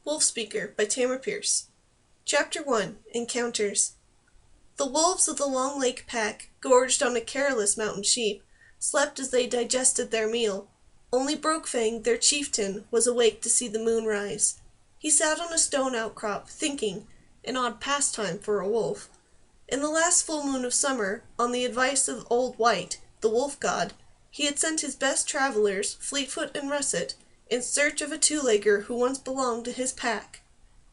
Wolf Speaker by Tamora Pierce. Chapter 1. Encounters. The wolves of the Long Lake pack, gorged on a careless mountain sheep, slept as they digested their meal. Only Brokefang, their chieftain, was awake to see the moon rise. He sat on a stone outcrop, thinking, an odd pastime for a wolf. In the last full moon of summer, on the advice of Old White, the wolf god, he had sent his best travelers, Fleetfoot and Russet, in search of a two-legger who once belonged to his pack.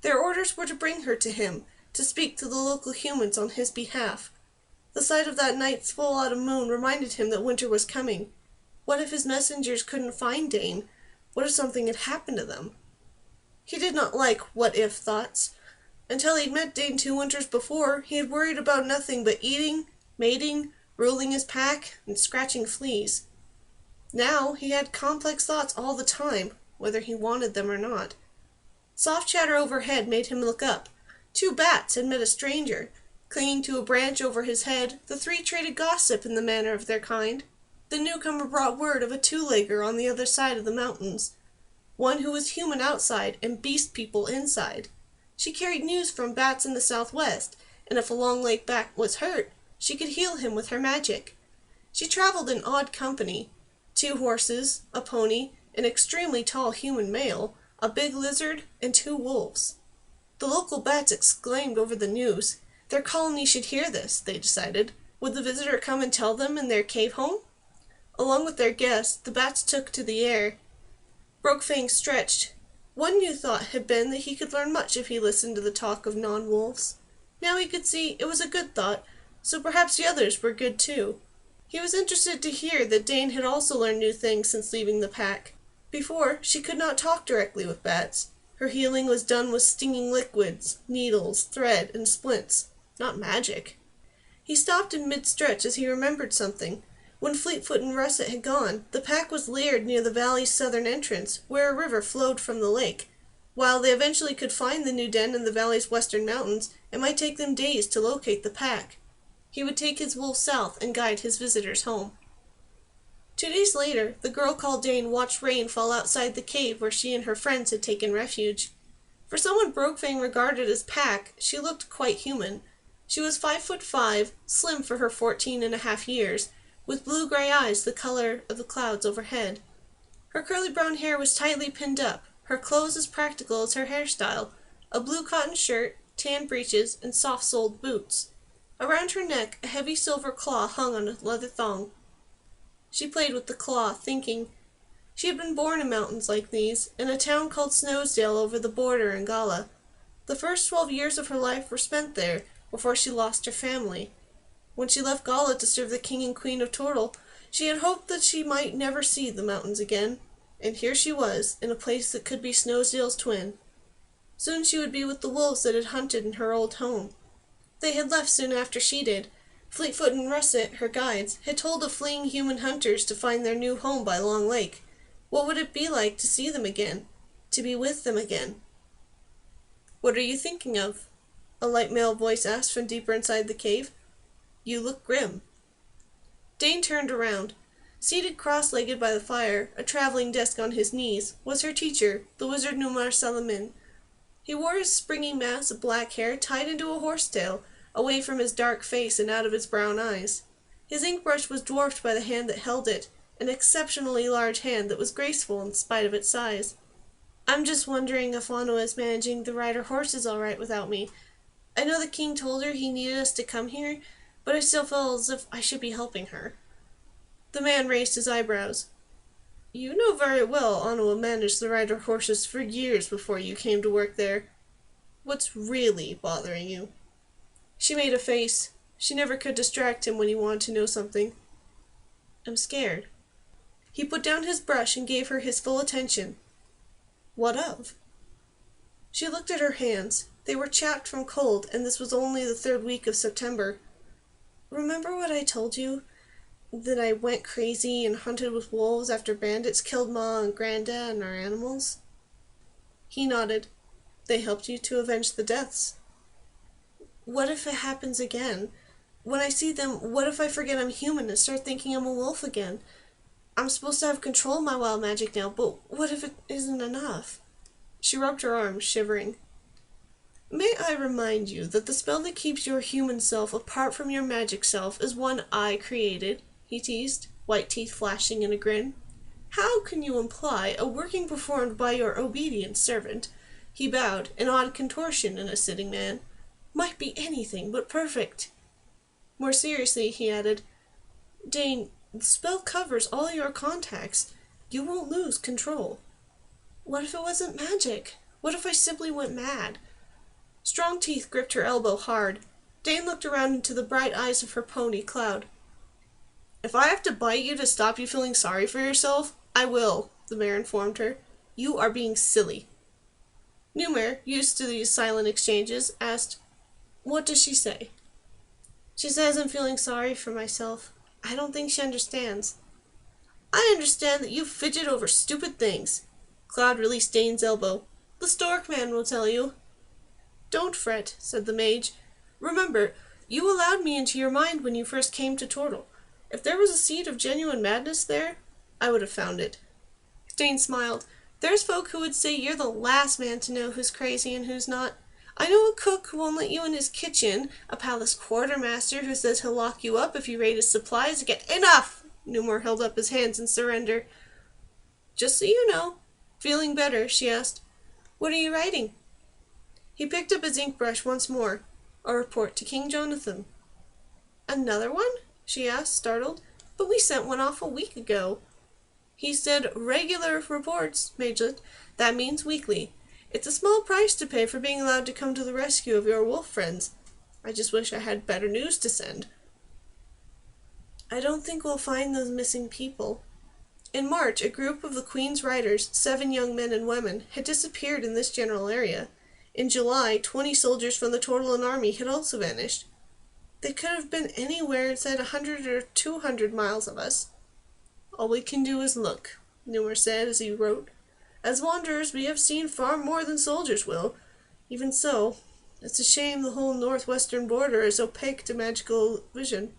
Their orders were to bring her to him, to speak to the local humans on his behalf. The sight of that night's full autumn moon reminded him that winter was coming. What if his messengers couldn't find Dane? What if something had happened to them? He did not like what-if thoughts. Until he'd met Dane 2 winters before, he had worried about nothing but eating, mating, ruling his pack, and scratching fleas. Now he had complex thoughts all the time, whether he wanted them or not. Soft chatter overhead made him look up. 2 bats had met a stranger. Clinging to a branch over his head, the 3 traded gossip in the manner of their kind. The newcomer brought word of a two-legger on the other side of the mountains, one who was human outside and beast people inside. She carried news from bats in the southwest, and if a Long Lake bat was hurt, she could heal him with her magic. She traveled in odd company. 2 horses, a pony, an extremely tall human male, a big lizard, and 2 wolves. The local bats exclaimed over the news. Their colony should hear this, they decided. Would the visitor come and tell them in their cave home? Along with their guest, the bats took to the air. Brokefang stretched. One new thought had been that he could learn much if he listened to the talk of non-wolves. Now he could see it was a good thought, so perhaps the others were good too. He was interested to hear that Dane had also learned new things since leaving the pack. Before, she could not talk directly with bats. Her healing was done with stinging liquids, needles, thread, and splints, not magic. He stopped in mid-stretch as he remembered something. When Fleetfoot and Russet had gone, the pack was layered near the valley's southern entrance, where a river flowed from the lake. While they eventually could find the new den in the valley's western mountains, it might take them days to locate the pack. He would take his wolf south and guide his visitors home. 2 days later, the girl called Dane watched rain fall outside the cave where she and her friends had taken refuge. For someone Brokefang regarded as pack, she looked quite human. She was 5'5", slim for her 14.5 years, with blue-gray eyes the color of the clouds overhead. Her curly brown hair was tightly pinned up, her clothes as practical as her hairstyle, a blue cotton shirt, tan breeches, and soft-soled boots. Around her neck, a heavy silver claw hung on a leather thong. She played with the claw, thinking. She had been born in mountains like these, in a town called Snowsdale over the border in Gala. The first 12 years of her life were spent there, before she lost her family. When she left Gala to serve the king and queen of Tortle, she had hoped that she might never see the mountains again, and here she was, in a place that could be Snowsdale's twin. Soon she would be with the wolves that had hunted in her old home. They had left soon after she did. Fleetfoot and Russet, her guides, had told of fleeing human hunters to find their new home by Long Lake. What would it be like to see them again? To be with them again? "What are you thinking of?" a light male voice asked from deeper inside the cave. "You look grim." Dane turned around. Seated cross-legged by the fire, a traveling desk on his knees, was her teacher, the wizard Numar Salamin. He wore his springy mass of black hair tied into a horsetail, away from his dark face and out of his brown eyes. His ink-brush was dwarfed by the hand that held it, an exceptionally large hand that was graceful in spite of its size. "I'm just wondering if Wano is managing the rider horses all right without me. I know the king told her he needed us to come here, but I still feel as if I should be helping her." The man raised his eyebrows. "You know very well Anawa managed the rider horses for years before you came to work there. What's really bothering you?" She made a face. She never could distract him when he wanted to know something. "I'm scared." He put down his brush and gave her his full attention. "What of?" She looked at her hands. They were chapped from cold, and this was only the 3rd week of September. "Remember what I told you? That I went crazy and hunted with wolves after bandits killed Ma and Granda and our animals?" He nodded. "They helped you to avenge the deaths." "What if it happens again? When I see them, what if I forget I'm human and start thinking I'm a wolf again? I'm supposed to have control of my wild magic now, but what if it isn't enough?" She rubbed her arm, shivering. May I remind you that the spell that keeps your human self apart from your magic self is one I created, he teased, white teeth flashing in a grin. How can you imply a working performed by your obedient servant, he bowed, an odd contortion in a sitting man, might be anything but perfect? More seriously, he added, Dane, the spell covers all your contacts. You won't lose control. What if it wasn't magic? What if I simply went mad? Strong teeth gripped her elbow hard. Dane looked around into the bright eyes of her pony, Cloud. If I have to bite you to stop you feeling sorry for yourself, I will, the mare informed her. You are being silly. Numar, used to these silent exchanges, asked, What does she say? She says I'm feeling sorry for myself. I don't think she understands. I understand that you fidget over stupid things. Cloud released Dane's elbow. The stork man will tell you. Don't fret, said the mage. Remember, you allowed me into your mind when you first came to Tortle. If there was a seed of genuine madness there, I would have found it. Dane smiled. There's folk who would say you're the last man to know who's crazy and who's not. I know a cook who won't let you in his kitchen, a palace quartermaster who says he'll lock you up if you raid his supplies again. Enough! Numar held up his hands in surrender. Just so you know. Feeling better, she asked. What are you writing? He picked up his ink brush once more. A report to King Jonathan. Another one? She asked, startled. But we sent one off a week ago. He said regular reports, Magelet. That means weekly. It's a small price to pay for being allowed to come to the rescue of your wolf friends. I just wish I had better news to send. I don't think we'll find those missing people. In March, a group of the Queen's Riders, 7 young men and women, had disappeared in this general area. In July, 20 soldiers from the Tortlan army had also vanished. They could have been anywhere inside 100 or 200 miles of us. All we can do is look, Numar said as he wrote. As wanderers, we have seen far more than soldiers will. Even so, it's a shame the whole northwestern border is opaque to magical vision.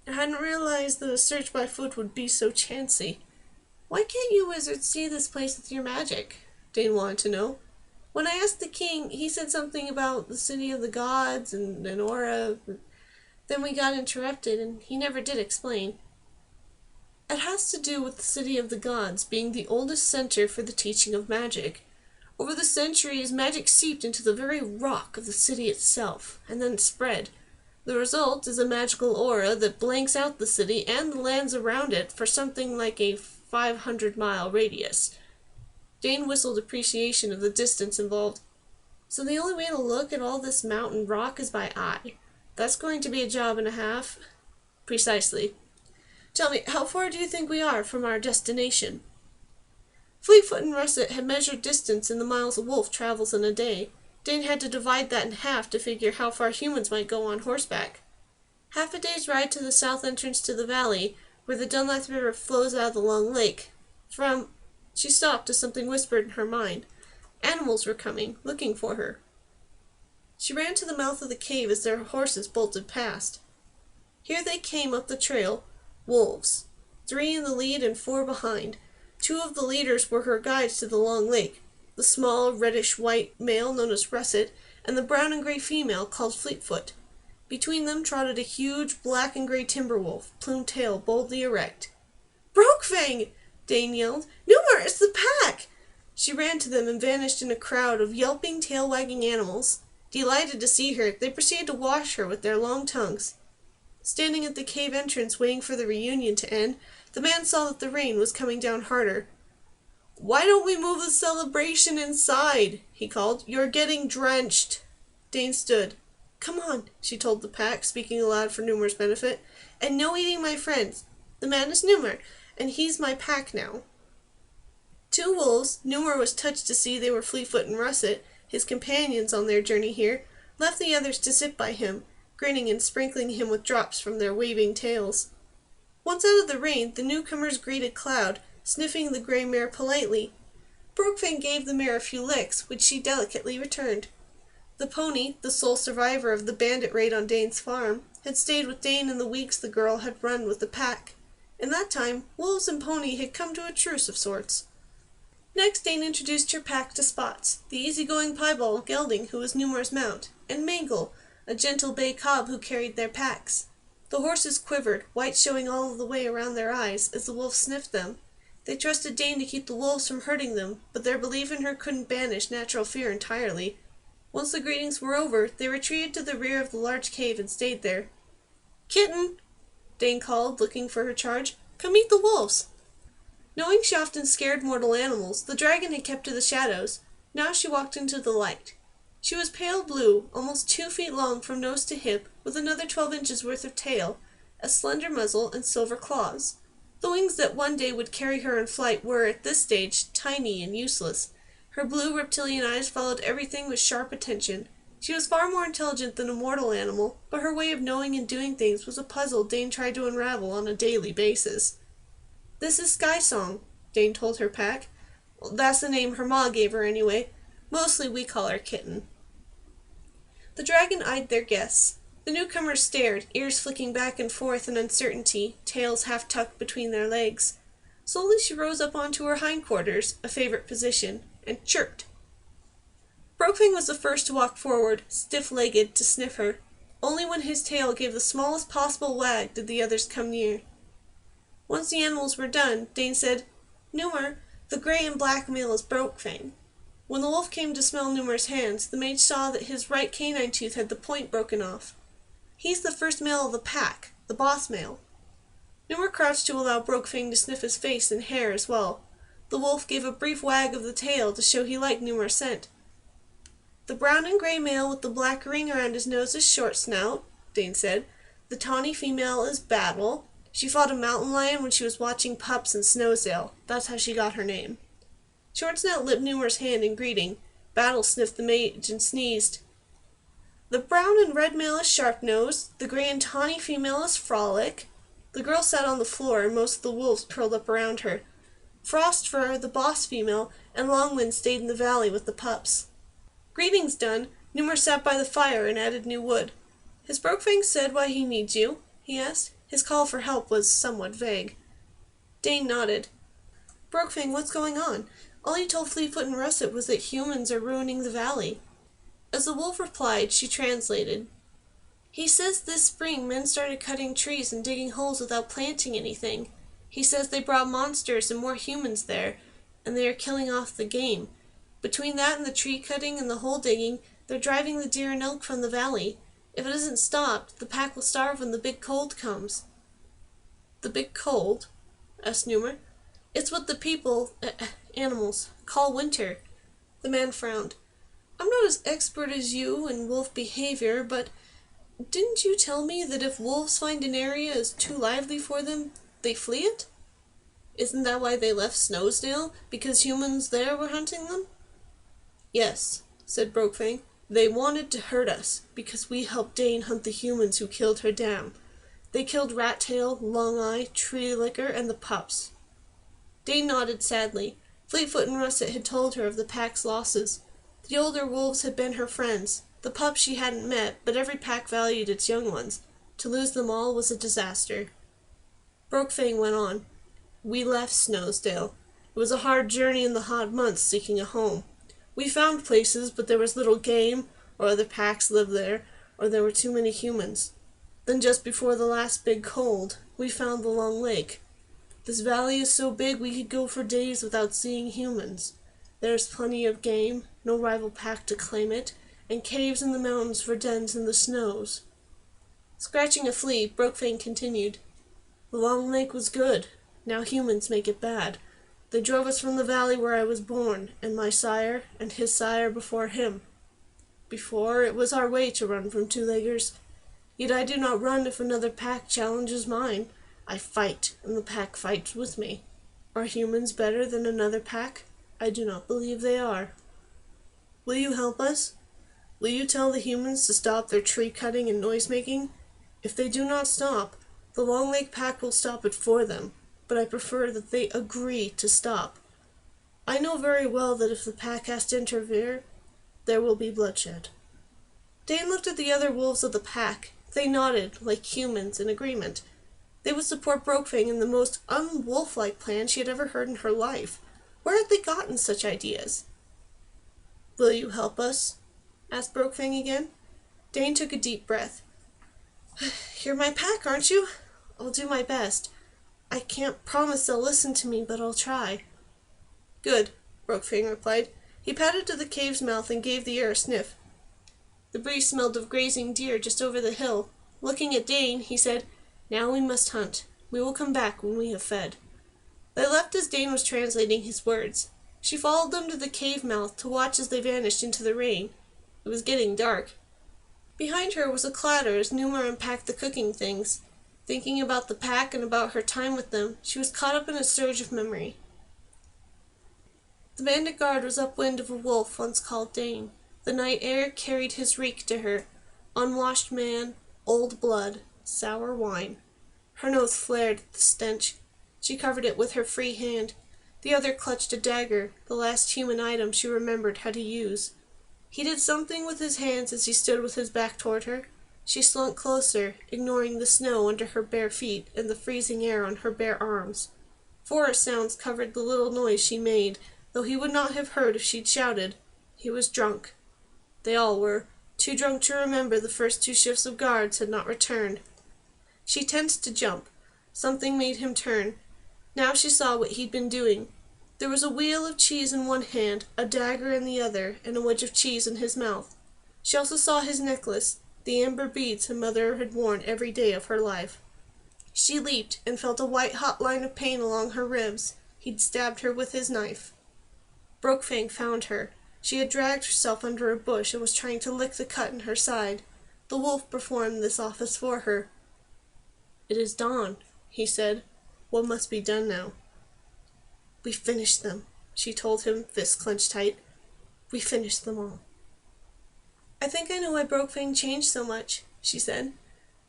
I hadn't realized that a search by foot would be so chancy. Why can't you wizards see this place with your magic? Dane wanted to know. When I asked the king, he said something about the city of the gods and an aura. Then we got interrupted, and he never did explain. It has to do with the city of the gods being the oldest center for the teaching of magic. Over the centuries, magic seeped into the very rock of the city itself, and then spread. The result is a magical aura that blanks out the city and the lands around it for something like a 500-mile radius. Dane whistled appreciation of the distance involved. So the only way to look at all this mountain rock is by eye. That's going to be a job and a half. Precisely. Tell me, how far do you think we are from our destination? Fleetfoot and Russet had measured distance in the miles a wolf travels in a day. Dane had to divide that in half to figure how far humans might go on horseback. Half a day's ride to the south entrance to the valley, where the Dunlath River flows out of the long lake. She stopped as something whispered in her mind. Animals were coming, looking for her. She ran to the mouth of the cave as their horses bolted past. Here they came up the trail, wolves, 3 in the lead and 4 behind. 2 of the leaders were her guides to the long lake, the small reddish-white male known as Russet, and the brown and gray female called Fleetfoot. Between them trotted a huge black and gray timber wolf, plumed tail boldly erect. Brokefang! Dane yelled. Numar, it's the pack! She ran to them and vanished in a crowd of yelping, tail-wagging animals. Delighted to see her, they proceeded to wash her with their long tongues. Standing at the cave entrance waiting for the reunion to end, the man saw that the rain was coming down harder. Why don't we move the celebration inside? He called. You're getting drenched. Dane stood. Come on, she told the pack, speaking aloud for Numar's benefit. And no eating my friends. The man is Numar, and he's my pack now. 2 wolves, Numar was touched to see they were Fleetfoot and Russet, his companions on their journey here, left the others to sit by him, grinning and sprinkling him with drops from their waving tails. Once out of the rain, the newcomers greeted Cloud, sniffing the grey mare politely. Brokefang gave the mare a few licks, which she delicately returned. The pony, the sole survivor of the bandit raid on Dane's farm, had stayed with Dane in the weeks the girl had run with the pack. In that time, wolves and pony had come to a truce of sorts. Next, Dane introduced her pack to Spots, the easygoing piebald gelding who was Numar's mount, and Mangle, a gentle bay cob who carried their packs. The horses quivered, white showing all the way around their eyes, as the wolf sniffed them. They trusted Dane to keep the wolves from hurting them, but their belief in her couldn't banish natural fear entirely. Once the greetings were over, they retreated to the rear of the large cave and stayed there. "Kitten!" Dane called, looking for her charge. "Come meet the wolves!" Knowing she often scared mortal animals, the dragon had kept to the shadows. Now she walked into the light. She was pale blue, almost 2 feet long from nose to hip, with another 12 inches worth of tail, a slender muzzle, and silver claws. The wings that one day would carry her in flight were, at this stage, tiny and useless. Her blue reptilian eyes followed everything with sharp attention. She was far more intelligent than a mortal animal, but her way of knowing and doing things was a puzzle Dane tried to unravel on a daily basis. "This is Sky Song," Dane told her pack. Well, that's the name her ma gave her anyway. Mostly we call her Kitten. The dragon eyed their guests. The newcomers stared, ears flicking back and forth in uncertainty, tails half tucked between their legs. Slowly she rose up onto her hindquarters, a favorite position, and chirped. Brokefang was the first to walk forward, stiff-legged, to sniff her. Only when his tail gave the smallest possible wag did the others come near. Once the animals were done, Dane said, "Numar, the gray and black male is Brokefang." When the wolf came to smell Numar's hands, the mage saw that his right canine tooth had the point broken off. "He's the first male of the pack, the boss male." Numar crouched to allow Brokefang to sniff his face and hair as well. The wolf gave a brief wag of the tail to show he liked Numar's scent. "The brown and gray male with the black ring around his nose is Short Snout," Dane said. "The tawny female is Battle. She fought a mountain lion when she was watching pups in Snowsdale. That's how she got her name." Short Snout lipped Numar's hand in greeting. Battle sniffed the mage and sneezed. "The brown and red male is Sharp Nose. The gray and tawny female is Frolic." The girl sat on the floor, and most of the wolves curled up around her. Frostfur, the boss female, and Longwind stayed in the valley with the pups. Greetings done, Numar sat by the fire and added new wood. "Has Brokefang said why he needs you?" he asked. His call for help was somewhat vague. Dane nodded. "Brokefang, what's going on? All he told Fleetfoot and Russet was that humans are ruining the valley." As the wolf replied, she translated. "He says this spring men started cutting trees and digging holes without planting anything. He says they brought monsters and more humans there, and they are killing off the game. Between that and the tree cutting and the hole digging, they're driving the deer and elk from the valley. If it isn't stopped, the pack will starve when the big cold comes." "The big cold?" asked Numar. "It's what the people, animals, call winter." The man frowned. "I'm not as expert as you in wolf behavior, but didn't you tell me that if wolves find an area is too lively for them, they flee it? Isn't that why they left Snowsdale? Because humans there were hunting them?" "Yes," said Brokefang. "They wanted to hurt us, because we helped Dane hunt the humans who killed her dam. They killed Rattail, Long-Eye, Tree-Licker, and the pups." Dane nodded sadly. Fleetfoot and Russet had told her of the pack's losses. The older wolves had been her friends. The pups she hadn't met, but every pack valued its young ones. To lose them all was a disaster. Brokefang went on. "We left Snowsdale. It was a hard journey in the hot months seeking a home. We found places, but there was little game, or other packs lived there, or there were too many humans. Then just before the last big cold, we found the Long Lake. This valley is so big we could go for days without seeing humans. There's plenty of game, no rival pack to claim it, and caves in the mountains for dens in the snows." Scratching a flea, Brokefang continued. "The Long Lake was good. Now humans make it bad. They drove us from the valley where I was born, and my sire, and his sire before him. Before, it was our way to run from two-leggers. Yet I do not run if another pack challenges mine. I fight, and the pack fights with me. Are humans better than another pack? I do not believe they are. Will you help us? Will you tell the humans to stop their tree-cutting and noise-making? If they do not stop, the Long Lake pack will stop it for them, but I prefer that they agree to stop. I know very well that if the pack has to interfere, there will be bloodshed." Dane looked at the other wolves of the pack. They nodded, like humans, in agreement. They would support Brokefang in the most un-wolf-like plan she had ever heard in her life. Where had they gotten such ideas? "Will you help us?" asked Brokefang again. Dane took a deep breath. "You're my pack, aren't you? I'll do my best. I can't promise they'll listen to me, but I'll try." "Good," Brokefang replied. He padded to the cave's mouth and gave the air a sniff. The breeze smelled of grazing deer just over the hill. Looking at Dane, he said, "Now we must hunt. We will come back when we have fed." They left as Dane was translating his words. She followed them to the cave mouth to watch as they vanished into the rain. It was getting dark. Behind her was a clatter as Numar unpacked the cooking things. Thinking about the pack and about her time with them, she was caught up in a surge of memory. The bandit guard was upwind of a wolf once called Dane. The night air carried his reek to her. Unwashed man, old blood, sour wine. Her nose flared at the stench. She covered it with her free hand. The other clutched a dagger, the last human item she remembered how to use. He did something with his hands as he stood with his back toward her. She slunk closer, ignoring the snow under her bare feet and the freezing air on her bare arms. Forest sounds covered the little noise she made, though he would not have heard if she'd shouted. He was drunk. They all were, too drunk to remember the first 2 shifts of guards had not returned. She tensed to jump. Something made him turn. Now she saw what he'd been doing. There was a wheel of cheese in one hand, a dagger in the other, and a wedge of cheese in his mouth. She also saw his necklace, the amber beads her mother had worn every day of her life. She leaped and felt a white-hot line of pain along her ribs. He'd stabbed her with his knife. Brokefang found her. She had dragged herself under a bush and was trying to lick the cut in her side. The wolf performed this office for her. "It is dawn," he said. "What must be done now?" "We finished them," she told him, fists clenched tight. "We finished them all." "I think I know why Brokefang changed so much," she said.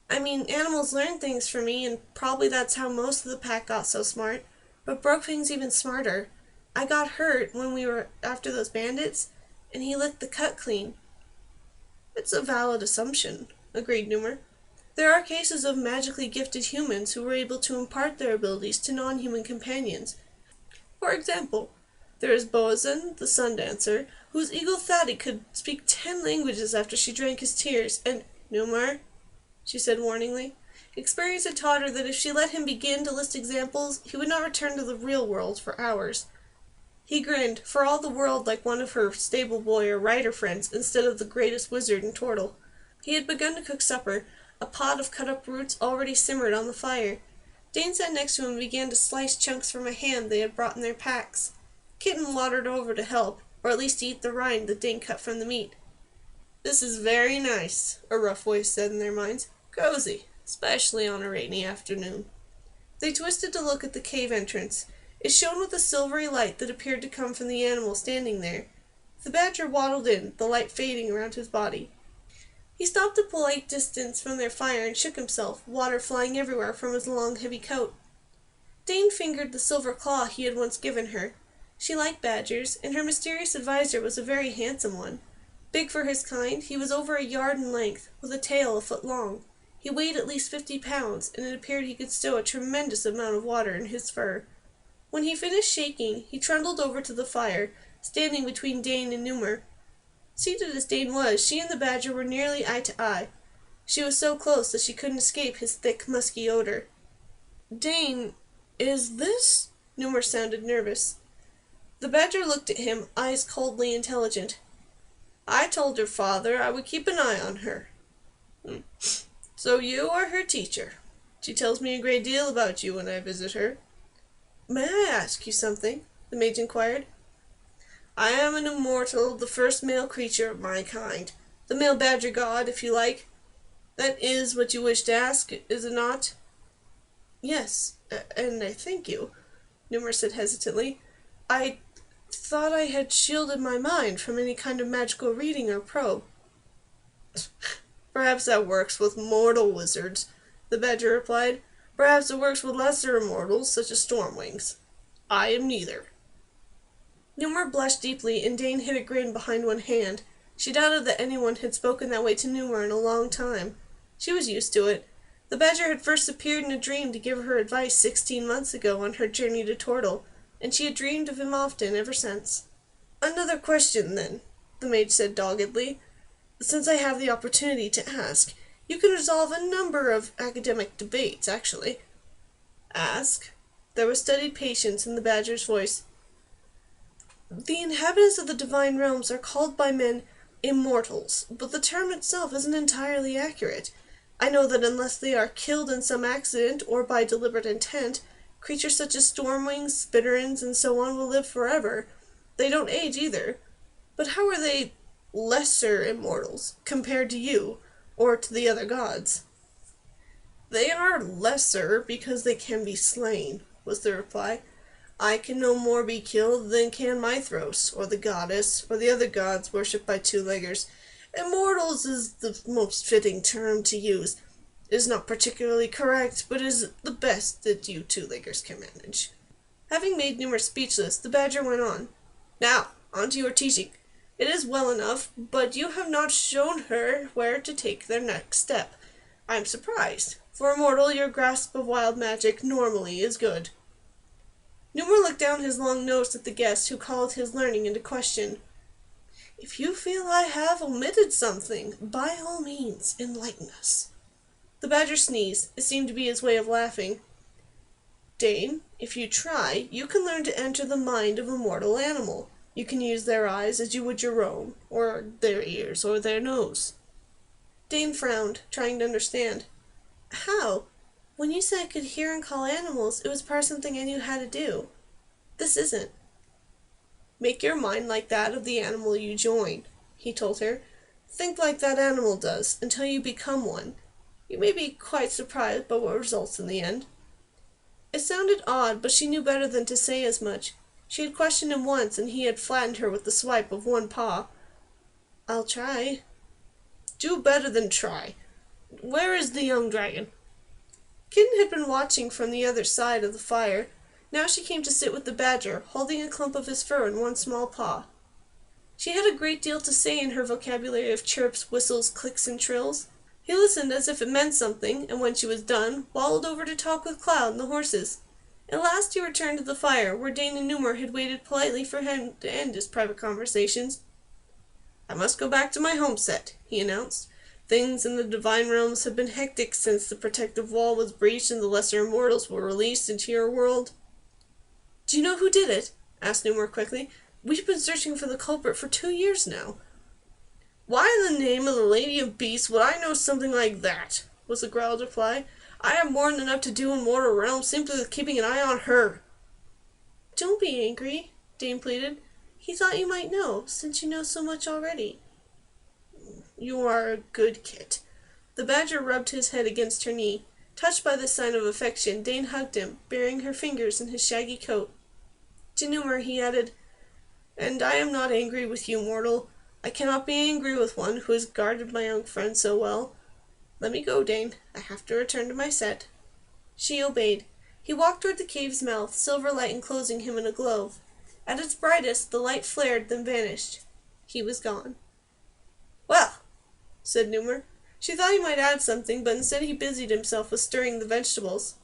"I mean, animals learn things from me, and probably that's how most of the pack got so smart. But Brokefang's even smarter. I got hurt when we were after those bandits, and he licked the cut clean." "It's a valid assumption," agreed Numar. "There are cases of magically gifted humans who were able to impart their abilities to non-human companions. For example, there is Boazan, the sun dancer, whose eagle Thady could speak 10 languages after she drank his tears, and—" "Numar," she said warningly. Experience had taught her that if she let him begin to list examples, he would not return to the real world for hours. He grinned, for all the world like one of her stable boy or rider friends instead of the greatest wizard in Tortle. He had begun to cook supper. A pot of cut-up roots already simmered on the fire. Dane sat next to him and began to slice chunks from a ham they had brought in their packs. Kitten waddled over to help, or at least to eat the rind that Dane cut from the meat. "This is very nice," a rough voice said in their minds. "Cozy, especially on a rainy afternoon." They twisted to look at the cave entrance. It shone with a silvery light that appeared to come from the animal standing there. The badger waddled in, the light fading around his body. He stopped a polite distance from their fire and shook himself, water flying everywhere from his long, heavy coat. Dane fingered the silver claw he had once given her. She liked badgers, and her mysterious advisor was a very handsome one. Big for his kind, he was over a yard in length, with a tail a foot long. He weighed at least 50 pounds, and it appeared he could stow a tremendous amount of water in his fur. When he finished shaking, he trundled over to the fire, standing between Dane and Numar. Seated as Dane was, she and the badger were nearly eye to eye. She was so close that she couldn't escape his thick, musky odor. "Dane, is this—" Numar sounded nervous. The badger looked at him, eyes coldly intelligent. "I told her father I would keep an eye on her." "So you are her teacher. She tells me a great deal about you when I visit her." "May I ask you something?" the mage inquired. "I am an immortal, the first male creature of my kind. The male badger god, if you like. That is what you wish to ask, is it not?" "Yes, and I thank you," Numar said hesitantly. "I thought I had shielded my mind from any kind of magical reading or probe." "Perhaps that works with mortal wizards," the badger replied. "Perhaps it works with lesser immortals, such as Stormwings. I am neither." Numar blushed deeply, and Dane hid a grin behind one hand. She doubted that anyone had spoken that way to Numar in a long time. She was used to it. The badger had first appeared in a dream to give her advice 16 months ago on her journey to Tortle, and she had dreamed of him often ever since. "Another question, then," the mage said doggedly. "Since I have the opportunity to ask, you can resolve a number of academic debates, actually." "Ask." There was studied patience in the badger's voice. "The inhabitants of the divine realms are called by men immortals, but the term itself isn't entirely accurate. I know that unless they are killed in some accident or by deliberate intent, creatures such as stormwings, spitterins, and so on will live forever. They don't age either. But how are they lesser immortals compared to you, or to the other gods?" "They are lesser because they can be slain," was the reply. "I can no more be killed than can Mithros, or the goddess, or the other gods worshipped by two-leggers. Immortals is the most fitting term to use. It is not particularly correct, but is the best that you two-leggers can manage." Having made Numar speechless, the badger went on. "Now, on to your teaching. It is well enough, but you have not shown her where to take their next step. I am surprised. For a mortal, your grasp of wild magic normally is good." Numar looked down his long nose at the guest, who called his learning into question. "If you feel I have omitted something, by all means, enlighten us." The badger sneezed. It seemed to be his way of laughing. "Dane, if you try, you can learn to enter the mind of a mortal animal. You can use their eyes as you would your own, or their ears, or their nose." Dane frowned, trying to understand. "How? When you said I could hear and call animals, it was part of something I knew how to do. This isn't." "Make your mind like that of the animal you join," he told her. "Think like that animal does, until you become one. You may be quite surprised by what results in the end." It sounded odd, but she knew better than to say as much. She had questioned him once, and he had flattened her with the swipe of one paw. "I'll try." "Do better than try. Where is the young dragon?" Kitten had been watching from the other side of the fire. Now she came to sit with the badger, holding a clump of his fur in one small paw. She had a great deal to say in her vocabulary of chirps, whistles, clicks, and trills. He listened as if it meant something, and when she was done, waddled over to talk with Cloud and the horses. At last he returned to the fire, where Dane and Numar had waited politely for him to end his private conversations. "I must go back to my homestead," he announced. "Things in the divine realms have been hectic since the protective wall was breached and the lesser immortals were released into your world." "Do you know who did it?" asked Numar quickly. "We've been searching for the culprit for 2 years now." "Why in the name of the Lady of Beasts would I know something like that?" was the growled reply. "I have more than enough to do in mortal realms simply with keeping an eye on her." "Don't be angry," Dane pleaded. "He thought you might know, since you know so much already." "You are a good kit." The badger rubbed his head against her knee. Touched by this sign of affection, Dane hugged him, burying her fingers in his shaggy coat. To Numar he added, "And I am not angry with you, mortal. I cannot be angry with one who has guarded my young friend so well. Let me go, Dane. I have to return to my set." She obeyed. He walked toward the cave's mouth, silver light enclosing him in a globe. At its brightest, the light flared, then vanished. He was gone. "Well," said Numar. She thought he might add something, but instead he busied himself with stirring the vegetables.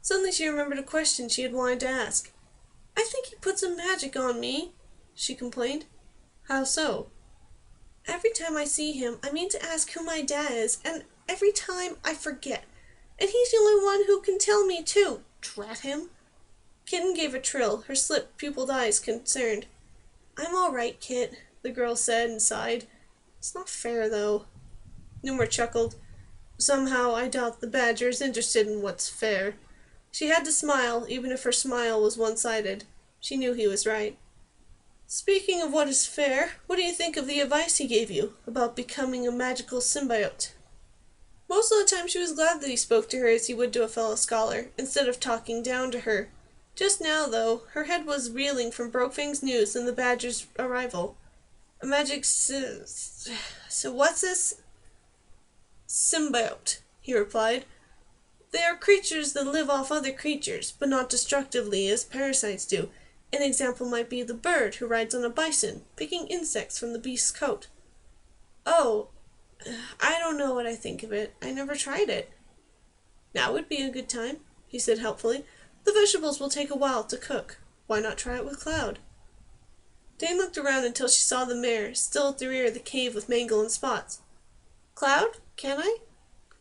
Suddenly she remembered a question she had wanted to ask. "I think he put some magic on me," she complained. "How so?" "Every time I see him, I mean to ask who my dad is, and every time I forget. And he's the only one who can tell me, too. Drat him." Kitten gave a trill, her slip-pupiled eyes concerned. "I'm all right, Kit," the girl said and sighed. "It's not fair, though." Numar chuckled. "Somehow I doubt the badger is interested in what's fair." She had to smile, even if her smile was one-sided. She knew he was right. "Speaking of what is fair, what do you think of the advice he gave you, about becoming a magical symbiote?" Most of the time she was glad that he spoke to her as he would to a fellow scholar, instead of talking down to her. Just now, though, her head was reeling from Brokefang's news and the badger's arrival. "A magic so what's this?" "Symbiote," he replied. "They are creatures that live off other creatures, but not destructively as parasites do. An example might be the bird who rides on a bison, picking insects from the beast's coat." "Oh, I don't know what I think of it. I never tried it." "Now would be a good time," he said helpfully. "The vegetables will take a while to cook." Why not try it with Cloud? Dane looked around until she saw the mare, still at the rear of the cave with Mangle and Spots. Cloud, can I?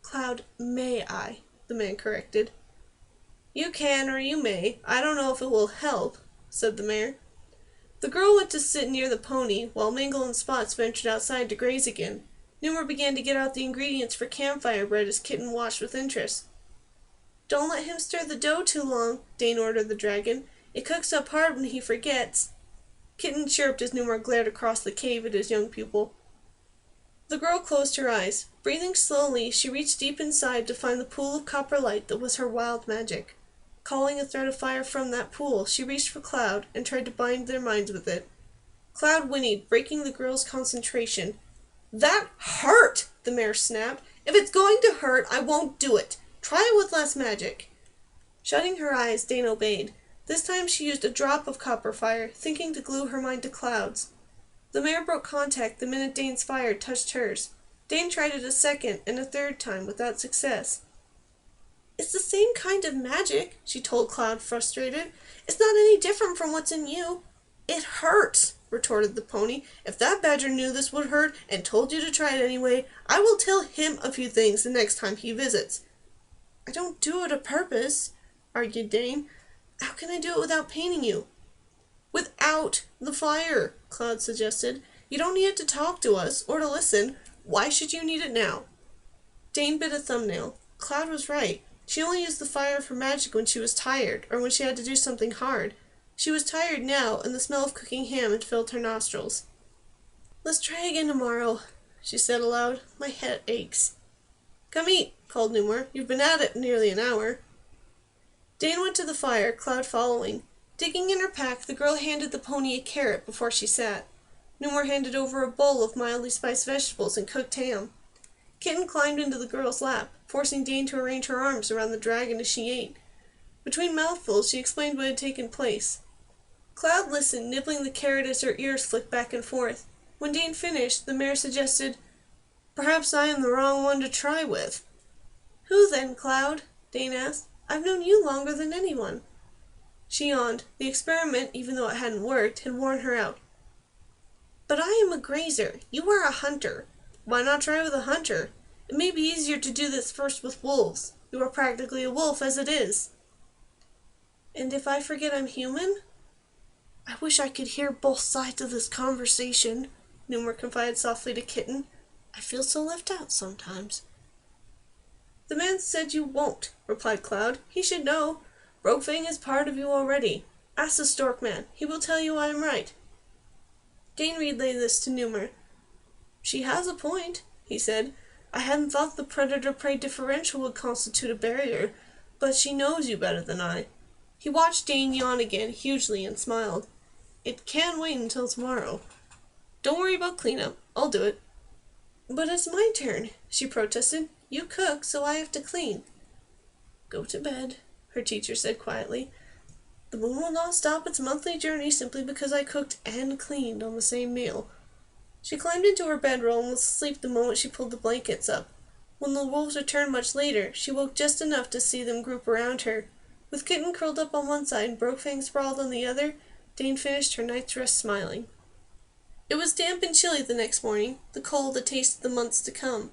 Cloud, may I, the man corrected. You can or you may. I don't know if it will help, said the mare. The girl went to sit near the pony, while Mangle and Spots ventured outside to graze again. Numar began to get out the ingredients for campfire bread as Kitten watched with interest. Don't let him stir the dough too long, Dane ordered the dragon. It cooks up hard when he forgets. Kitten chirped as Numar glared across the cave at his young pupil. The girl closed her eyes. Breathing slowly, she reached deep inside to find the pool of copper light that was her wild magic. Calling a thread of fire from that pool, she reached for Cloud and tried to bind their minds with it. Cloud whinnied, breaking the girl's concentration. That hurt, the mare snapped. If it's going to hurt, I won't do it. Try it with less magic. Shutting her eyes, Dane obeyed. This time she used a drop of copper fire, thinking to glue her mind to Cloud's. The mare broke contact the minute Dane's fire touched hers. Dane tried it a second and a third time without success. It's the same kind of magic, she told Cloud, frustrated. It's not any different from what's in you. It hurts, retorted the pony. If that badger knew this would hurt and told you to try it anyway, I will tell him a few things the next time he visits. I don't do it a purpose, argued Dane. How can I do it without paining you? Without the fire, Cloud suggested. You don't need it to talk to us or to listen. Why should you need it now? Dane bit a thumbnail. Cloud was right. She only used the fire for magic when she was tired, or when she had to do something hard. She was tired now, and the smell of cooking ham had filled her nostrils. Let's try again tomorrow, she said aloud. My head aches. Come eat, called Numar. You've been at it nearly an hour. Dane went to the fire, Cloud following. Digging in her pack, the girl handed the pony a carrot before she sat. Numar handed over a bowl of mildly spiced vegetables and cooked ham. Kitten climbed into the girl's lap, forcing Dane to arrange her arms around the dragon as she ate. Between mouthfuls, she explained what had taken place. Cloud listened, nibbling the carrot as her ears flicked back and forth. When Dane finished, the mare suggested, Perhaps I am the wrong one to try with. Who then, Cloud? Dane asked. I've known you longer than anyone. She yawned. The experiment, even though it hadn't worked, had worn her out. But I am a grazer. You are a hunter. Why not try with a hunter? It may be easier to do this first with wolves. You are practically a wolf as it is. And if I forget I'm human? I wish I could hear both sides of this conversation, Numar confided softly to Kitten. I feel so left out sometimes. The man said you won't, replied Cloud. He should know. Brokefang is part of you already. Ask the stork man. He will tell you I am right. Dane relayed this to Numar. She has a point, he said. I hadn't thought the predator-prey differential would constitute a barrier, but she knows you better than I. He watched Dane yawn again, hugely, and smiled. It can wait until tomorrow. Don't worry about cleanup. I'll do it. But it's my turn, she protested. You cook, so I have to clean. Go to bed, her teacher said quietly. The moon will not stop its monthly journey simply because I cooked and cleaned on the same meal. She climbed into her bedroll and was asleep the moment she pulled the blankets up. When the wolves returned much later, she woke just enough to see them group around her. With Kitten curled up on one side and Brokefang sprawled on the other, Dane finished her night's rest smiling. It was damp and chilly the next morning, the cold a taste of the months to come.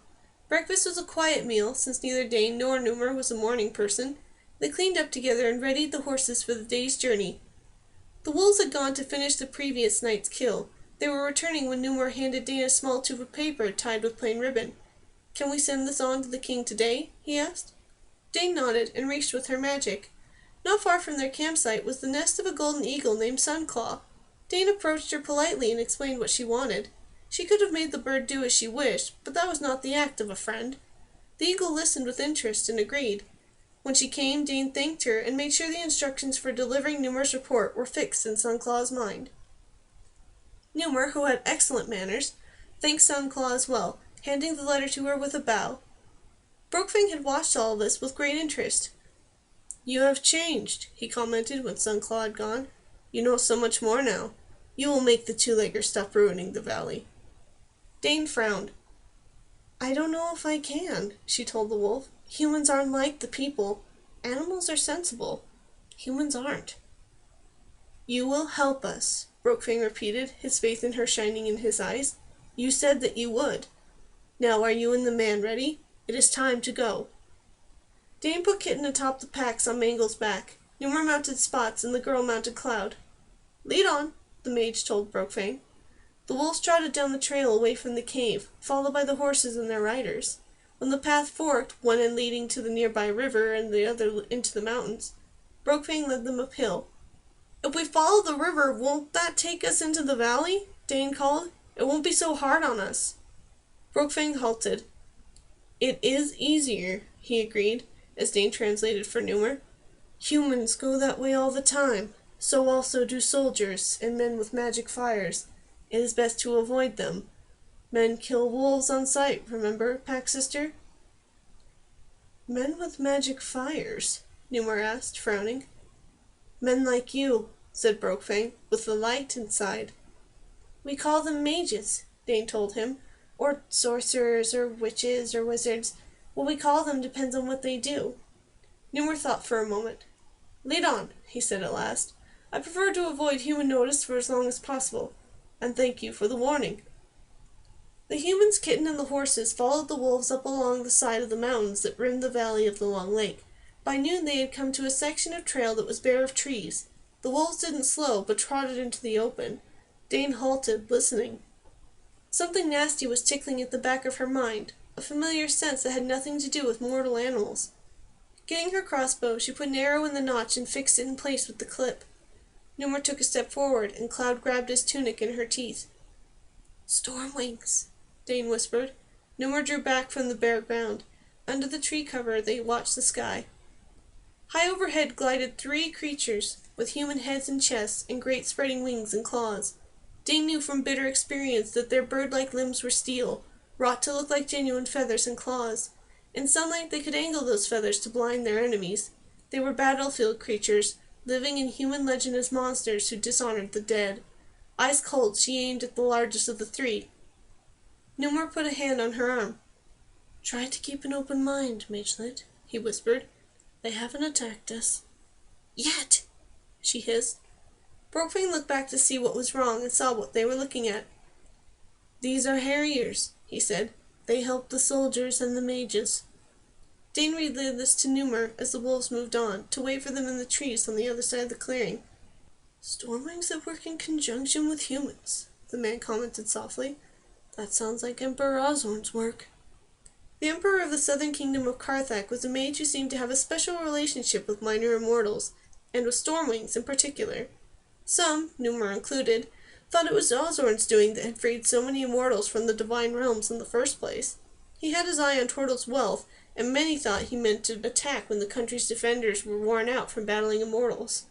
Breakfast was a quiet meal, since neither Dane nor Numar was a morning person. They cleaned up together and readied the horses for the day's journey. The wolves had gone to finish the previous night's kill. They were returning when Numar handed Dane a small tube of paper tied with plain ribbon. Can we send this on to the king today? He asked. Dane nodded and reached with her magic. Not far from their campsite was the nest of a golden eagle named Sunclaw. Dane approached her politely and explained what she wanted. She could have made the bird do as she wished, but that was not the act of a friend. The eagle listened with interest and agreed. When she came, Dane thanked her and made sure the instructions for delivering Numar's report were fixed in Sunclaw's mind. Numar, who had excellent manners, thanked Sunclaw as well, handing the letter to her with a bow. Brokefang had watched all this with great interest. You have changed, he commented when Sunclaw had gone. You know so much more now. You will make the two-leggers stop ruining the valley. Dane frowned. I don't know if I can, she told the wolf. Humans aren't like the people. Animals are sensible. Humans aren't. You will help us, Brokefang repeated, his faith in her shining in his eyes. You said that you would. Now are you and the man ready? It is time to go. Dane put Kitten atop the packs on Mangle's back. Numar mounted Spots and the girl mounted Cloud. Lead on, the mage told Brokefang. The wolves trotted down the trail away from the cave, followed by the horses and their riders. When the path forked, one end leading to the nearby river and the other into the mountains, Brokefang led them uphill. If we follow the river, won't that take us into the valley? Dane called. It won't be so hard on us. Brokefang halted. It is easier, he agreed, as Dane translated for Numar. Humans go that way all the time. So also do soldiers and men with magic fires. It is best to avoid them. Men kill wolves on sight, remember, Pack Sister? Men with magic fires? Numar asked, frowning. Men like you, said Brokefang, with the light inside. We call them mages, Dane told him, or sorcerers, or witches, or wizards. What we call them depends on what they do. Numar thought for a moment. Lead on, he said at last. I prefer to avoid human notice for as long as possible, and thank you for the warning. The humans, Kitten, and the horses followed the wolves up along the side of the mountains that rimmed the valley of the Long Lake. By noon they had come to a section of trail that was bare of trees. The wolves didn't slow, but trotted into the open. Dane halted, listening. Something nasty was tickling at the back of her mind, a familiar sense that had nothing to do with mortal animals. Getting her crossbow, she put an arrow in the notch and fixed it in place with the clip. Numar took a step forward, and Cloud grabbed his tunic in her teeth. Storm wings, Dane whispered. Numar drew back from the bare ground. Under the tree cover they watched the sky. High overhead glided 3 creatures, with human heads and chests, and great spreading wings and claws. Dane knew from bitter experience that their bird-like limbs were steel, wrought to look like genuine feathers and claws. In sunlight they could angle those feathers to blind their enemies. They were battlefield creatures, living in human legend as monsters who dishonored the dead. Eyes cold, she aimed at the largest of the 3. Numar put a hand on her arm. Try to keep an open mind, Magelet, he whispered. They haven't attacked us. Yet, she hissed. Brokefang looked back to see what was wrong and saw what they were looking at. These are harriers, he said. They help the soldiers and the mages. Dane relayed this to Numar as the wolves moved on, to wait for them in the trees on the other side of the clearing. Stormwings that work in conjunction with humans, the man commented softly. That sounds like Emperor Osborn's work. The Emperor of the Southern Kingdom of Carthag was a mage who seemed to have a special relationship with minor immortals, and with Stormwings in particular. Some, Numar included, thought it was Osborn's doing that had freed so many immortals from the divine realms in the first place. He had his eye on Tortle's wealth, and many thought he meant to attack when the country's defenders were worn out from battling immortals.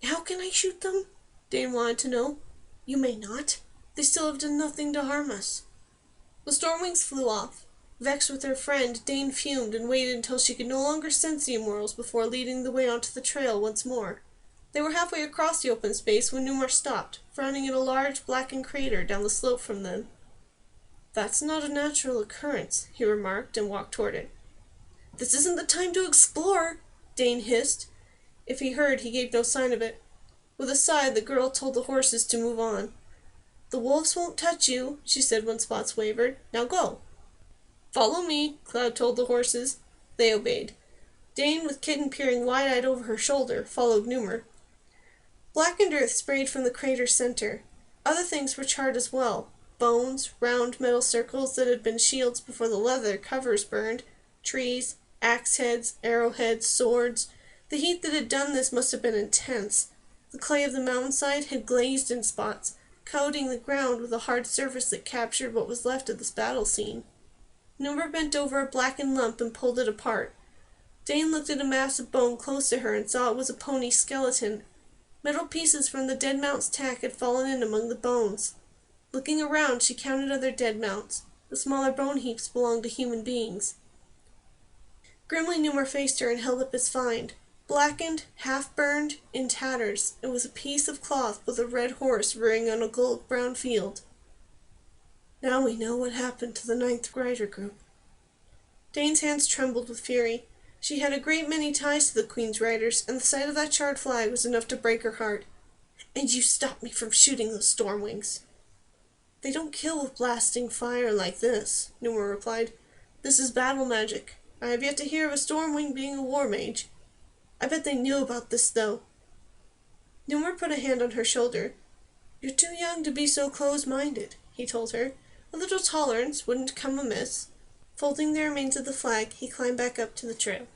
How can I shoot them? Dane wanted to know. You may not. They still have done nothing to harm us. The Stormwings flew off. Vexed with her friend, Dane fumed and waited until she could no longer sense the immortals before leading the way onto the trail once more. They were halfway across the open space when Numar stopped, frowning at a large blackened crater down the slope from them. That's not a natural occurrence, he remarked, and walked toward it. This isn't the time to explore, Dane hissed. If he heard, he gave no sign of it. With a sigh, the girl told the horses to move on. The wolves won't touch you, she said when Spots wavered. Now go. Follow me, Cloud told the horses. They obeyed. Dane, with Kitten peering wide-eyed over her shoulder, followed Numar. Blackened earth sprayed from the crater's center. Other things were charred as well. Bones, round metal circles that had been shields before the leather covers burned, trees, axe heads, arrowheads, swords. The heat that had done this must have been intense. The clay of the mountainside had glazed in spots, coating the ground with a hard surface that captured what was left of this battle scene. Numar bent over a blackened lump and pulled it apart. Dane looked at a mass of bone close to her and saw it was a pony's skeleton. Metal pieces from the dead mount's tack had fallen in among the bones. Looking around, she counted other dead mounts. The smaller bone heaps belonged to human beings. Grimly, Numar faced her and held up his find. Blackened, half-burned, in tatters, it was a piece of cloth with a red horse rearing on a gold-brown field. Now we know what happened to the 9th Rider Group. Dane's hands trembled with fury. She had a great many ties to the Queen's Riders, and the sight of that charred flag was enough to break her heart. And you stopped me from shooting those stormwings." "They don't kill with blasting fire like this," Numar replied. "This is battle magic. I have yet to hear of a stormwing being a war mage. I bet they knew about this, though." Numar put a hand on her shoulder. "You're too young to be so close-minded," he told her. "A little tolerance wouldn't come amiss." Folding the remains of the flag, he climbed back up to the trail.